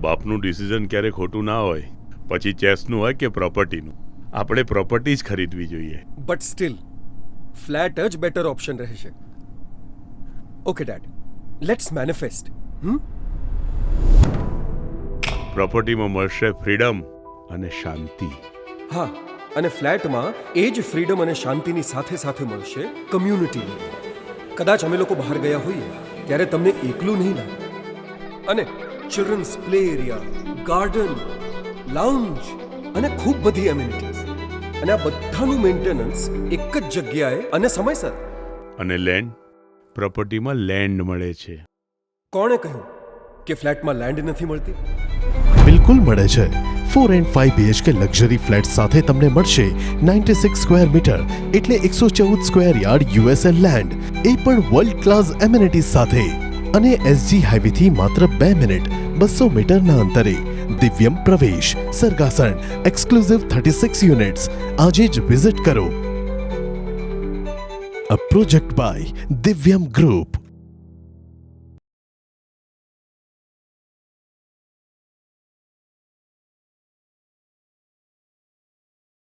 બાપનું ડિસિઝન ક્યારે ખોટું ના હોય, પછી ચેસનું હોય કે પ્રોપર્ટીનું. આપણે પ્રોપર્ટી જ ખરીદવી જોઈએ. બટ સ્ટીલ ફ્લેટ જ બેટર ઓપ્શન રહેશે. Okay dad, let's manifest. પ્રોપર્ટીમાં મળશે ફ્રીડમ અને શાંતિ. હા, અને ફ્લેટમાં એ જ ફ્રીડમ અને શાંતિની સાથે સાથે મળશે કમ્યુનિટી. કદાચ અમે લોકો બહાર ગયા હોઈએ ત્યારે તમને એકલું નહીં લાગે. અને children's play area, garden, lounge અને ખૂબ બધી એમ્યુનિટીઝ. અને આ બધાનું મેન્ટેનન્સ એક જ જગ્યાએ અને સમયસર. અને લેન્ડ, પ્રોપર્ટીમાં લેન્ડ મળે છે. કોણે કહ્યું કે ફ્લેટમાં લેન્ડ નથી મળતી? બિલકુલ મળે છે. 4 and 5 BHK લક્ઝરી ફ્લેટ સાથે તમને મળશે 96 સ્ક્વેર મીટર એટલે 114 સ્ક્વેર યાર્ડ યુએસએલ લેન્ડ, એ પણ વર્લ્ડ ક્લાસ એમિનિટીઝ સાથે. અને SG હાઈવે થી માત્ર 2 મિનિટ 200 મીટરના અંતરે. દિવ્યમ પ્રવેશ, સરગાસણ, એક્સક્લુઝિવ 36 યુનિટ્સ. આજે જ વિઝિટ કરો. A project by Divyam group.